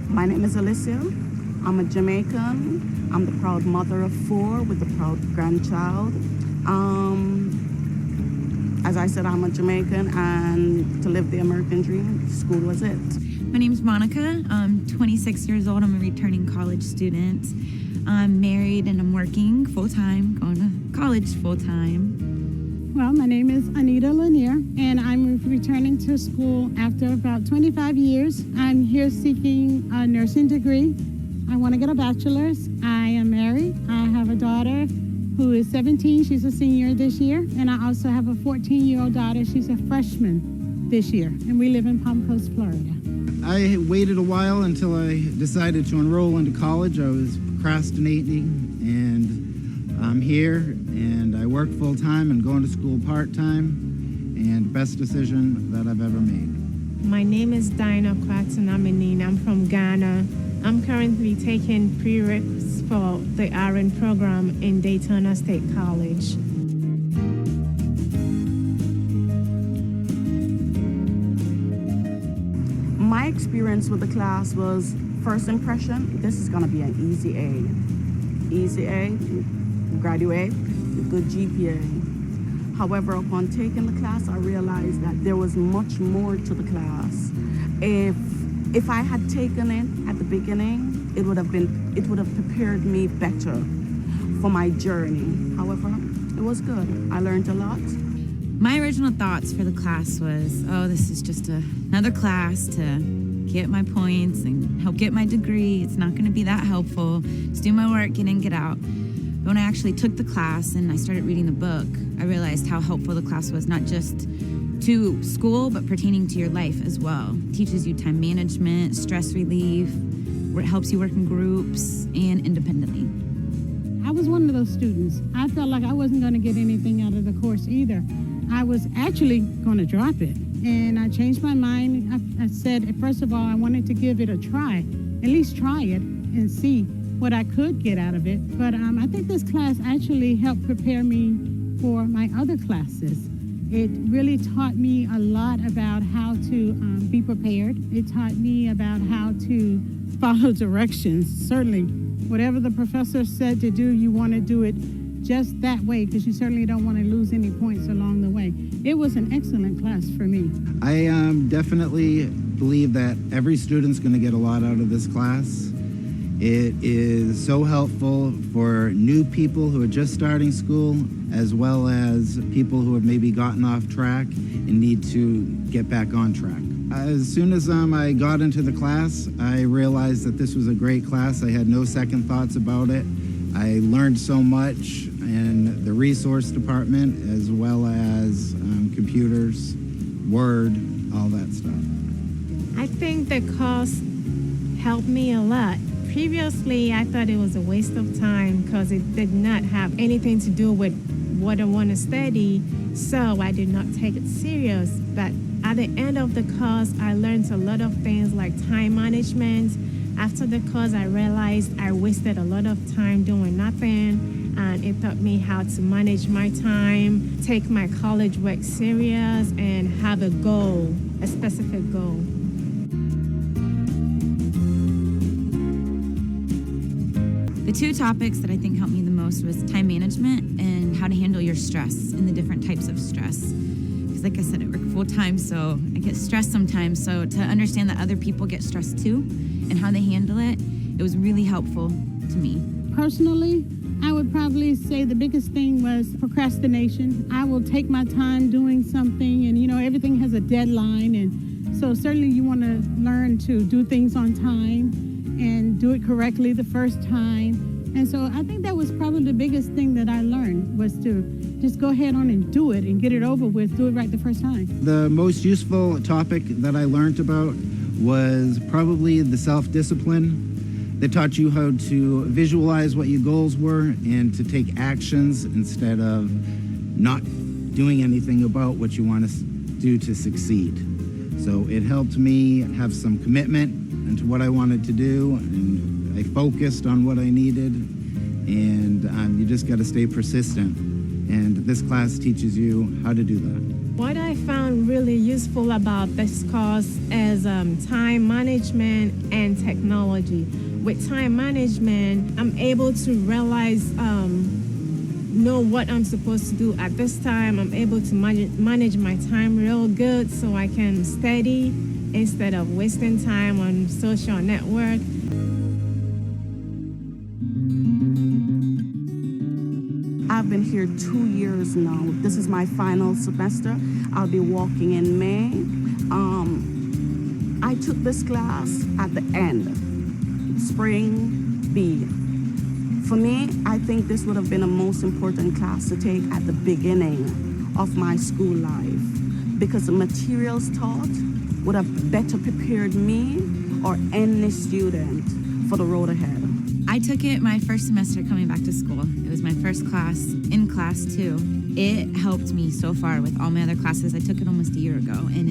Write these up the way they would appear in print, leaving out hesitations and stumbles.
My name is Alicia. I'm a Jamaican. I'm the proud mother of 4 with a proud grandchild. As I said, I'm a Jamaican, and to live the American dream, school was it. My name's Monica. I'm 26 years old. I'm a returning college student. I'm married and I'm working full-time, going to college full-time. Well, my name is Anita Lanier, and I'm returning to school after about 25 years. I'm here seeking a nursing degree. I want to get a bachelor's. I am married. I have a daughter who is 17. She's a senior this year. And I also have a 14-year-old daughter. She's a freshman this year. And we live in Palm Coast, Florida. I waited a while until I decided to enroll into college. I was procrastinating, and I'm here, and I work full-time and going to school part-time, and best decision that I've ever made. My name is Dinah Claxton. I'm from Ghana. I'm currently taking prereqs for the RN program in Daytona State College. My experience with the class was, first impression, this is going to be an easy A. Easy A, graduate, good GPA. However, upon taking the class, I realized that there was much more to the class. If I had taken it at the beginning, it would have prepared me better for my journey. However, it was good. I learned a lot. My original thoughts for the class was, oh, this is just another class to get my points and help get my degree. It's not going to be that helpful. Just do my work, get in, get out. But when I actually took the class and I started reading the book, I realized how helpful the class was, not just to school, but pertaining to your life as well. It teaches you time management, stress relief, it helps you work in groups and independently. I was one of those students. I felt like I wasn't going to get anything out of the course either. I was actually going to drop it. And I changed my mind. I said, first of all, I wanted to give it a try, at least try it and see what I could get out of it. But I think this class actually helped prepare me for my other classes. It really taught me a lot about how to be prepared. It taught me about how to follow directions. Certainly, whatever the professor said to do, you want to do it just that way, because you certainly don't want to lose any points along the way. It was an excellent class for me. I definitely believe that every student's going to get a lot out of this class. It is so helpful for new people who are just starting school, as well as people who have maybe gotten off track and need to get back on track. As soon as I got into the class, I realized that this was a great class. I had no second thoughts about it. I learned so much in the resource department, as well as computers, Word, all that stuff. I think the course helped me a lot. Previously, I thought it was a waste of time because it did not have anything to do with what I want to study, so I did not take it serious. But at the end of the course, I learned a lot of things like time management. After the course, I realized I wasted a lot of time doing nothing, and it taught me how to manage my time, take my college work serious, and have a goal, a specific goal. The 2 topics that I think helped me the most was time management and how to handle your stress and the different types of stress. Because like I said, I work full-time, so I get stressed sometimes. So to understand that other people get stressed too and how they handle it, it was really helpful to me. Personally, I would probably say the biggest thing was procrastination. I will take my time doing something, and everything has a deadline, and so certainly you want to learn to do things on time and do it correctly the first time. And so I think that was probably the biggest thing that I learned, was to just go ahead on and do it and get it over with, do it right the first time. The most useful topic that I learned about was probably the self-discipline. They taught you how to visualize what your goals were and to take actions instead of not doing anything about what you want to do to succeed. So it helped me have some commitment into what I wanted to do, and I focused on what I needed, and you just got to stay persistent. And this class teaches you how to do that. What I found really useful about this course is time management and technology. With time management, I'm able to realize, know what I'm supposed to do at this time. I'm able to manage my time real good so I can study instead of wasting time on social network. I've been here 2 years now. This is my final semester. I'll be walking in May. I took this class at the end, spring B. For me, I think this would have been the most important class to take at the beginning of my school life because the materials taught would have better prepared me or any student for the road ahead. I took it my first semester coming back to school. It was my first class in class 2. It helped me so far with all my other classes. I took it almost a year ago, and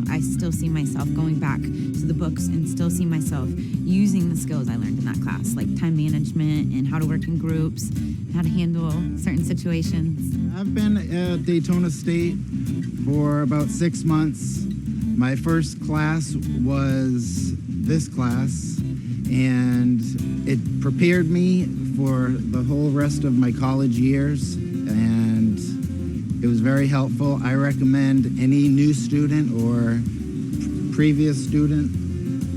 I still see myself going back to the books and still see myself using the skills I learned in that class, like time management and how to work in groups, how to handle certain situations. I've been at Daytona State for about 6 months. My first class was this class, and it prepared me for the whole rest of my college years, and it was very helpful. I recommend any new student or previous student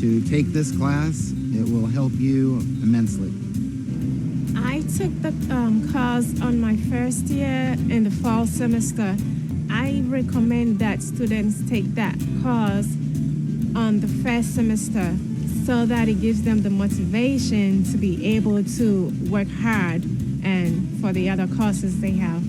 to take this class. It will help you immensely. I took the course on my first year in the fall semester. I recommend that students take that course on the first semester so that it gives them the motivation to be able to work hard and for the other courses they have.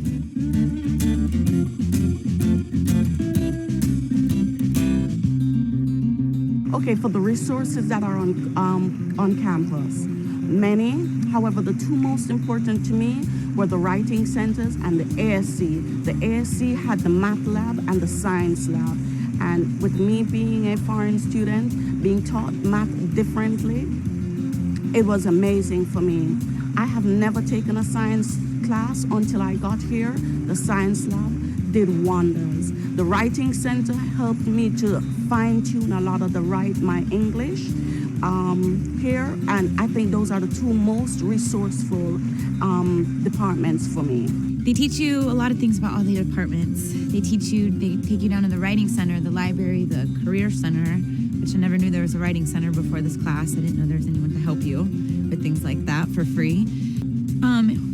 Okay, for the resources that are on campus, many. However, the two most important to me were the writing centers and the ASC. The ASC had the math lab and the science lab. And with me being a foreign student, being taught math differently, it was amazing for me. I have never taken a science class until I got here. The science lab did wonders. The writing center helped me to fine-tune a lot of my English here, and I think those are the two most resourceful departments for me. They teach you a lot of things about all the departments. They take you down to the writing center, the library, the career center, which I never knew there was a writing center before this class. I didn't know there was anyone to help you with things like that for free.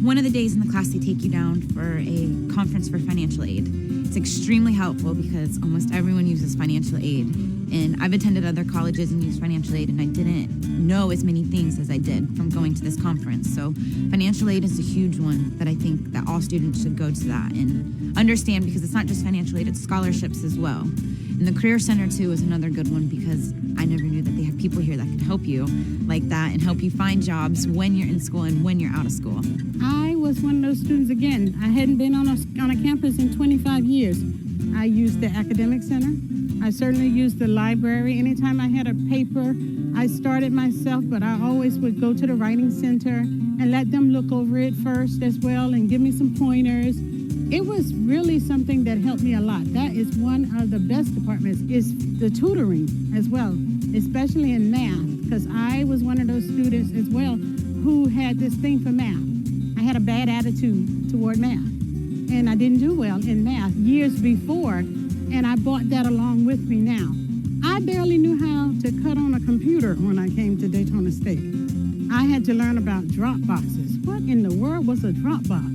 One of the days in the class, they take you down for a conference for financial aid. It's extremely helpful because almost everyone uses financial aid. And I've attended other colleges and used financial aid, and I didn't know as many things as I did from going to this conference. So financial aid is a huge one that I think that all students should go to that and understand, because it's not just financial aid, it's scholarships as well. And the Career Center, too, is another good one because I never knew that they have people here that can help you like that and help you find jobs when you're in school and when you're out of school. I was one of those students, again, I hadn't been on a campus in 25 years. I used the academic center. I certainly used the library. Anytime I had a paper, I started myself, but I always would go to the writing center and let them look over it first as well and give me some pointers. It was really something that helped me a lot. That is one of the best departments, is the tutoring as well, especially in math, because I was one of those students as well who had this thing for math. I had a bad attitude toward math, and I didn't do well in math years before, and I brought that along with me now. I barely knew how to cut on a computer when I came to Daytona State. I had to learn about drop boxes. What in the world was a drop box?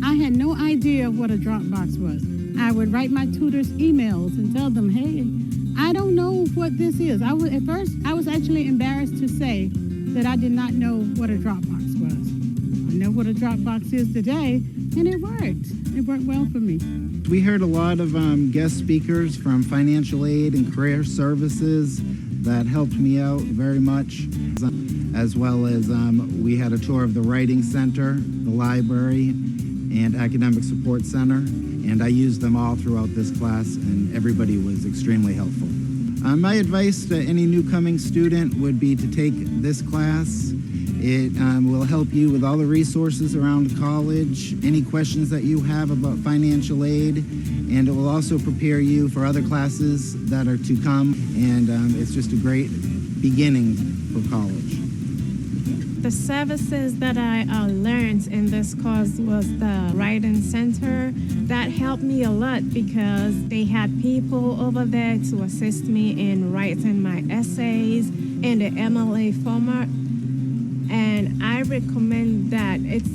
I had no idea what a Dropbox was. I would write my tutors emails and tell them, hey, I don't know what this is. At first, I was actually embarrassed to say that I did not know what a Dropbox was. I know what a Dropbox is today, and it worked. It worked well for me. We heard a lot of guest speakers from financial aid and career services that helped me out very much, as well as we had a tour of the writing center, the library, and academic support center, and I used them all throughout this class, and everybody was extremely helpful. My advice to any new coming student would be to take this class. It will help you with all the resources around college, any questions that you have about financial aid, and it will also prepare you for other classes that are to come, and it's just a great beginning for college. The services that I learned in this course was the writing center. That helped me a lot because they had people over there to assist me in writing my essays in the MLA format. And I recommend that. It's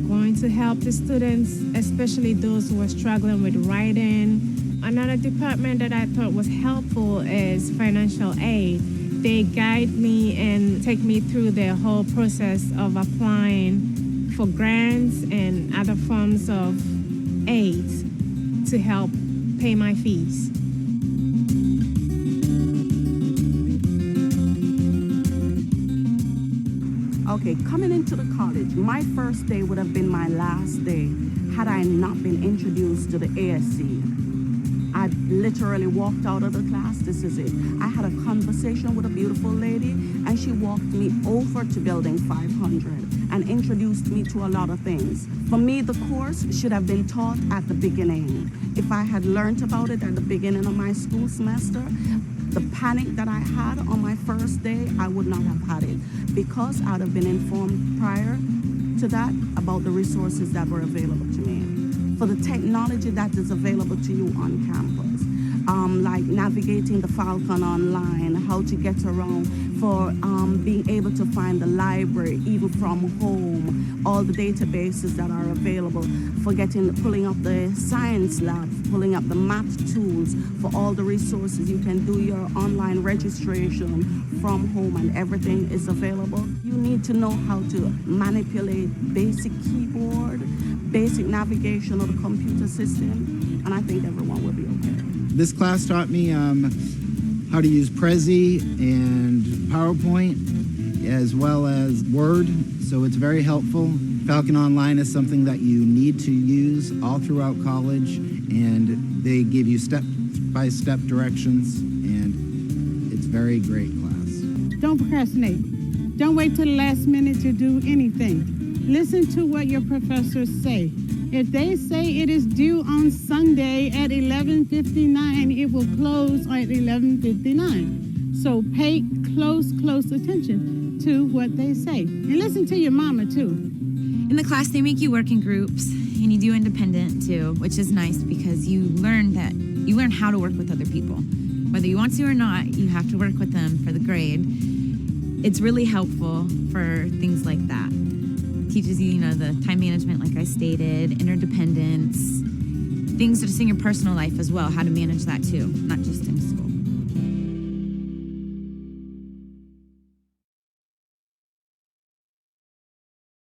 going to help the students, especially those who are struggling with writing. Another department that I thought was helpful is financial aid. They guide me and take me through the whole process of applying for grants and other forms of aid to help pay my fees. Okay, coming into the college, my first day would have been my last day had I not been introduced to the ASC. I literally walked out of the class. This is it. I had a conversation with a beautiful lady, and she walked me over to Building 500 and introduced me to a lot of things. For me, the course should have been taught at the beginning. If I had learned about it at the beginning of my school semester, the panic that I had on my first day, I would not have had it because I'd have been informed prior to that about the resources that were available to me. For the technology that is available to you on campus, like navigating the Falcon online, how to get around, for being able to find the library even from home, all the databases that are available, for pulling up the science lab, pulling up the math tools, for all the resources. You can do your online registration from home and everything is available. You need to know how to manipulate basic keyboard, basic navigation of the computer system, and I think everyone will be okay. This class taught me how to use Prezi and PowerPoint as well as Word, so it's very helpful. Falcon Online is something that you need to use all throughout college, and they give you step-by-step directions, and it's a very great class. Don't procrastinate. Don't wait till the last minute to do anything. Listen to what your professors say. If they say it is due on Sunday at 11:59, it will close at 11:59. So pay close attention to what they say. And listen to your mama, too. In the class, they make you work in groups, and you do independent, too, which is nice because you learn how to work with other people. Whether you want to or not, you have to work with them for the grade. It's really helpful for things like that. Teaches you, the time management, like I stated, interdependence, things just in your personal life as well, how to manage that too, not just in school.